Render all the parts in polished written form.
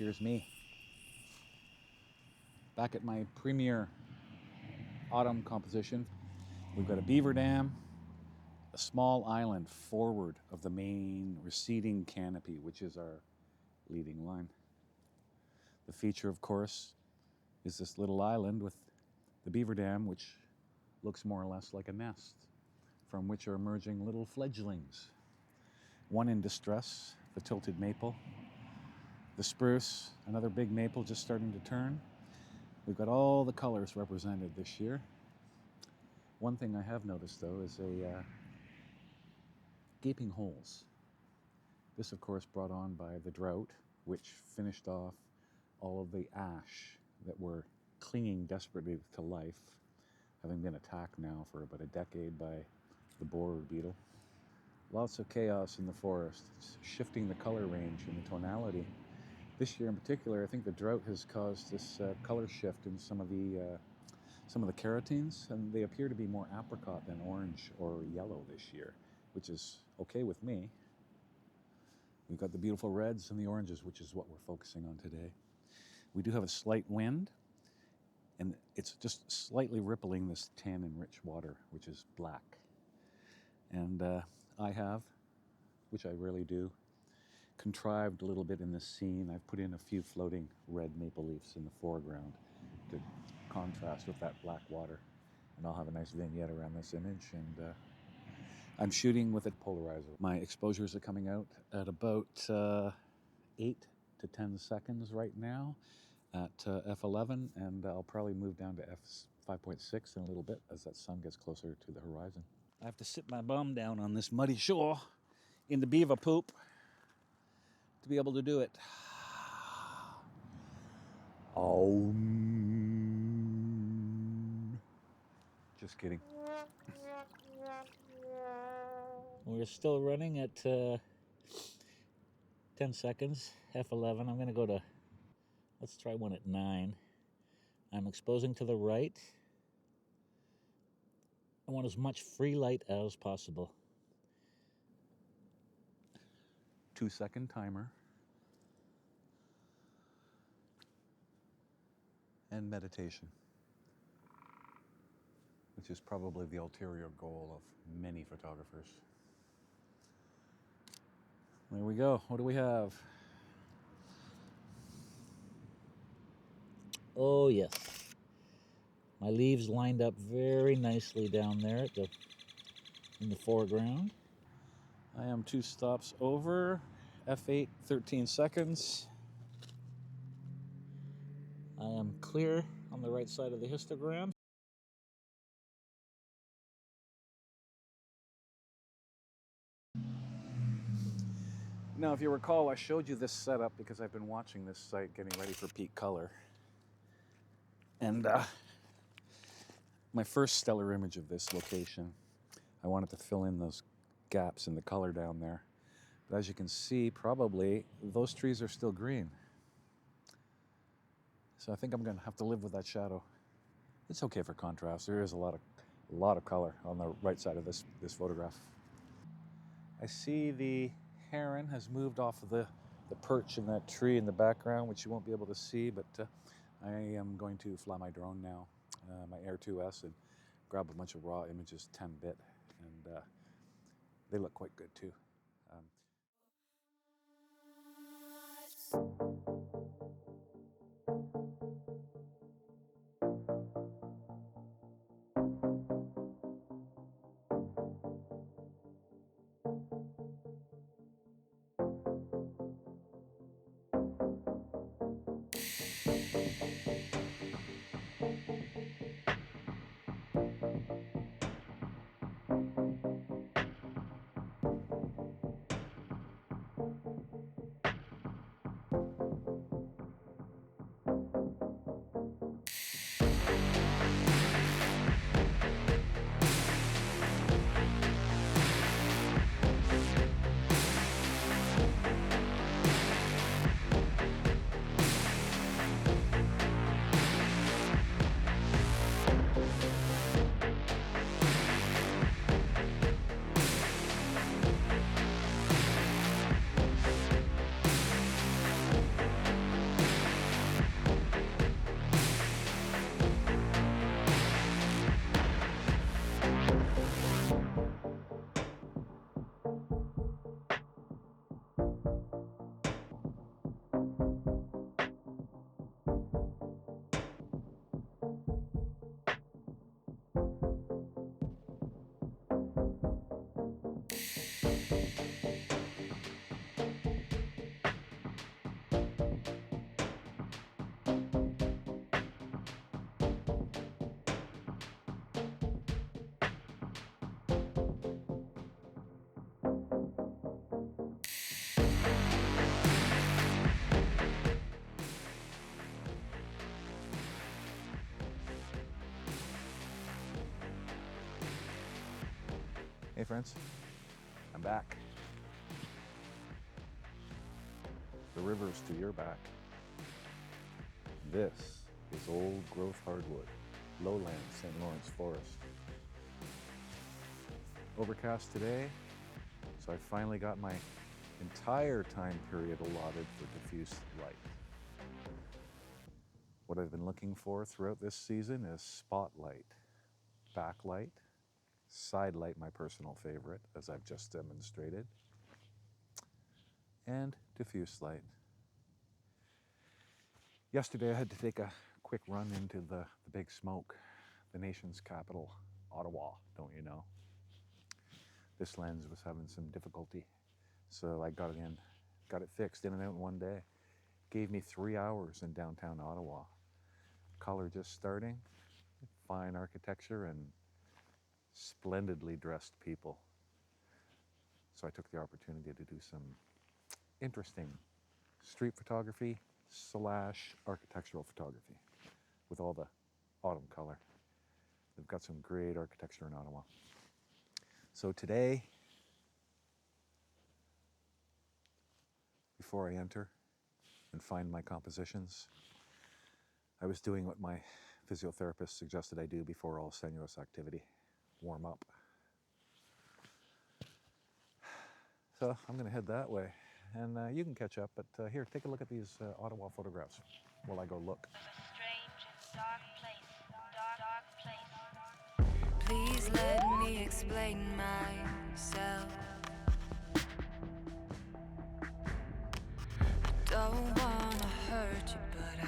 here's me. Back at my premier autumn composition. We've got a beaver dam, a small island forward of the main receding canopy, which is our leading line. The feature, of course, is this little island with the beaver dam, which looks more or less like a nest, from which are emerging little fledglings. One in distress, the tilted maple, the spruce, another big maple just starting to turn. We've got all the colors represented this year. One thing I have noticed, though, is gaping holes. This, of course, brought on by the drought, which finished off all of the ash that were clinging desperately to life, having been attacked now for about a decade by the borer beetle. Lots of chaos in the forest. It's shifting the color range and the tonality. This year in particular, I think the drought has caused this color shift in some of the carotenes, and they appear to be more apricot than orange or yellow this year, which is okay with me. We've got the beautiful reds and the oranges, which is what we're focusing on today. We do have a slight wind, and it's just slightly rippling this tannin-rich water, which is black. And I have, which I rarely do, contrived a little bit in this scene. I've put in a few floating red maple leaves in the foreground to contrast with that black water. And I'll have a nice vignette around this image. And I'm shooting with a polarizer. My exposures are coming out at about 8 to 10 seconds right now at f11, and I'll probably move down to f5.6 in a little bit as that sun gets closer to the horizon. I have to sit my bum down on this muddy shore in the beaver poop to be able to do it. Oh, just kidding. We're still running at 10 seconds, f11. I'm going to go to, let's try one at 9. I'm exposing to the right. I want as much free light as possible. 2-second timer. And meditation, which is probably the ulterior goal of many photographers. There we go. What do we have? Oh, yes. My leaves lined up very nicely down there in the foreground. I am 2 stops over, f8, 13 seconds. I am clear on the right side of the histogram. Now, if you recall, I showed you this setup because I've been watching this site getting ready for peak color. And my first stellar image of this location, I wanted to fill in those gaps in the color down there. But as you can see, probably those trees are still green. So I think I'm going to have to live with that shadow. It's okay for contrast. There is a lot of color on the right side of this photograph. I see the heron has moved off of the perch in that tree in the background, which you won't be able to see, but I am going to fly my drone now, my Air 2S, and grab a bunch of raw images, 10-bit, and they look quite good too. Hey friends, I'm back. The river's to your back. This is old growth hardwood, lowland St. Lawrence forest. Overcast today, so I finally got my entire time period allotted for diffuse light. What I've been looking for throughout this season is spotlight, backlight, side light, my personal favorite, as I've just demonstrated, and diffuse light. Yesterday I had to take a quick run into the big smoke, the nation's capital, Ottawa, don't you know? This lens was having some difficulty, so I got it fixed in and out in one day. Gave me 3 hours in downtown Ottawa. Color just starting, fine architecture, and splendidly dressed people. So I took the opportunity to do some interesting street photography / architectural photography with all the autumn color. They've got some great architecture in Ottawa. So today, before I enter and find my compositions, I was doing what my physiotherapist suggested I do before all strenuous activity, warm up. So I'm going to head that way, and you can catch up, but here, take a look at these Ottawa photographs while I go look. Please let me explain myself. I don't wanna hurt you, but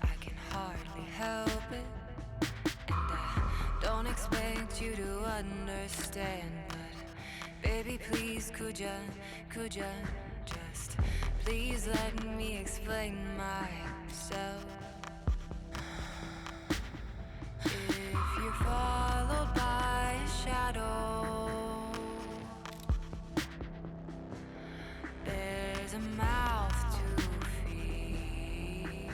I can hardly help it. And I don't expect you to understand, but baby, please, could ya just please let me explain myself. If you're followed by a shadow, there's a mouth to feed.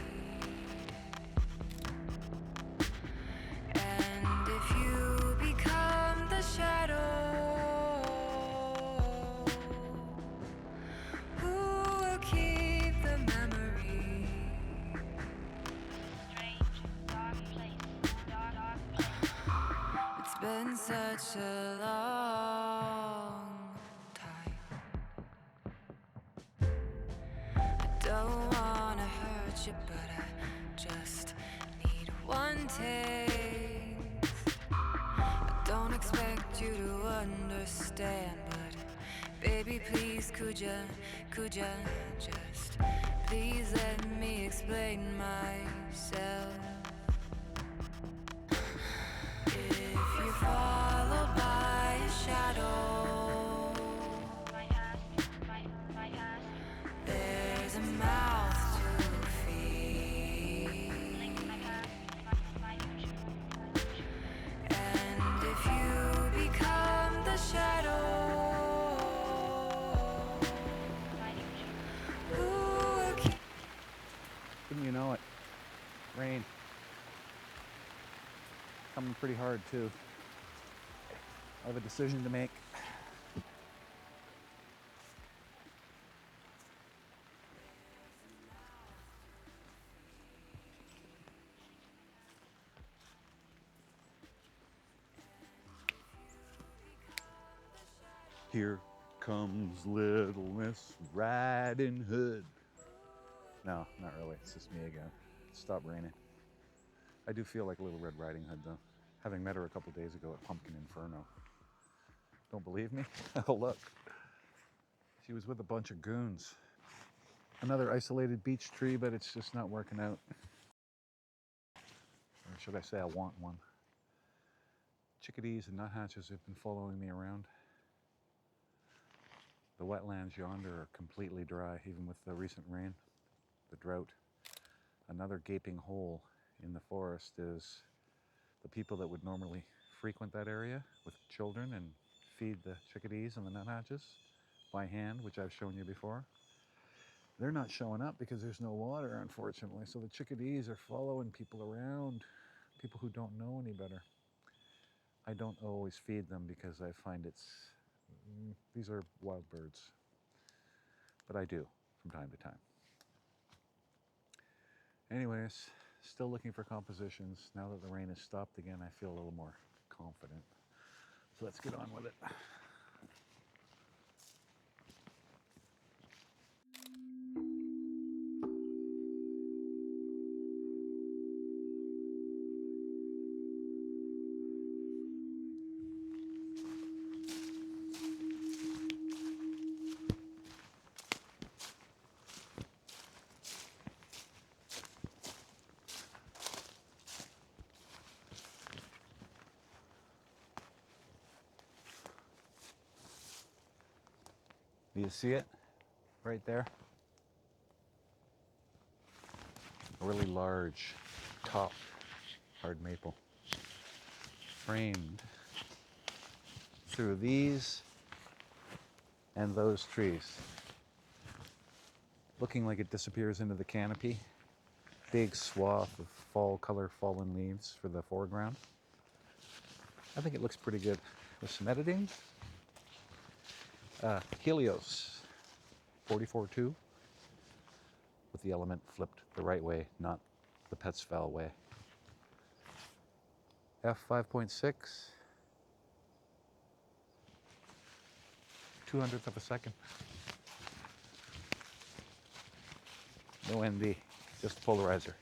And if you become the shadow, who will keep the memory? It's been such a long time. I don't wanna hurt you, but I just need one taste. I don't expect you to understand, but baby, please, could ya just please let me explain myself. If you're followed by a shadow, there's a mouth to feed. And if you become the shadow, who will keep? Wouldn't you know it? Rain. Coming pretty hard too. I have a decision to make. Here comes Little Miss Riding Hood. No, not really. It's just me again. Stop raining. I do feel like Little Red Riding Hood though, having met her a couple days ago at Pumpkin Inferno. Don't believe me? Oh look. She was with a bunch of goons. Another isolated beech tree, but it's just not working out. Or should I say I want one. Chickadees and nuthatches have been following me around. The wetlands yonder are completely dry, even with the recent rain, the drought. Another gaping hole in the forest is the people that would normally frequent that area with children and feed the chickadees and the nuthatches by hand, which I've shown you before. They're not showing up because there's no water, unfortunately. So the chickadees are following people around, people who don't know any better. I don't always feed them because I find these are wild birds, but I do from time to time. Anyways, still looking for compositions. Now that the rain has stopped again, I feel a little more confident. So let's get on with it. Do you see it right there? A really large top hard maple framed through these and those trees, looking like it disappears into the canopy. Big swath of fall color fallen leaves for the foreground. I think it looks pretty good with some editing. Helios 44.2 with the element flipped the right way, not the Petzval way. F5.6, 200th of a second. No ND, just polarizer.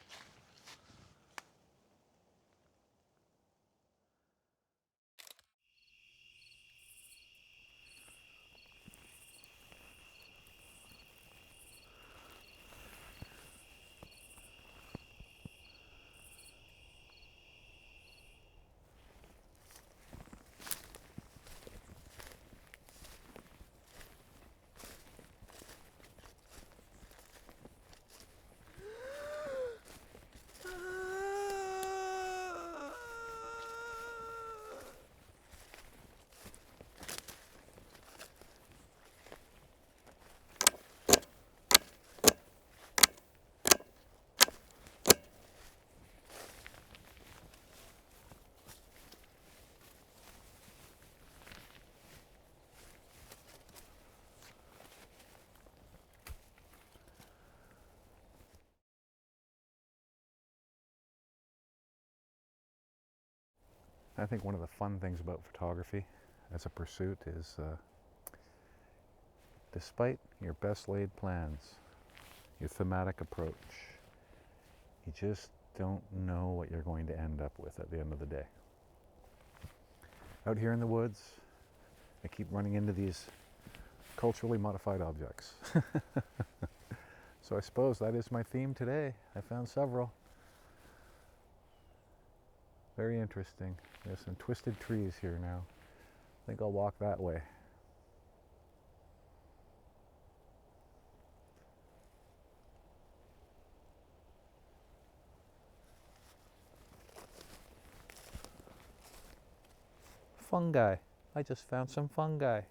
I think one of the fun things about photography as a pursuit is despite your best laid plans, your thematic approach, you just don't know what you're going to end up with at the end of the day. Out here in the woods, I keep running into these culturally modified objects. So I suppose that is my theme today. I found several. Very interesting. There's some twisted trees here now. I think I'll walk that way. Fungi. I just found some fungi.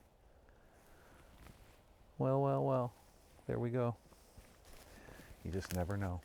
Well, well, well. There we go. You just never know.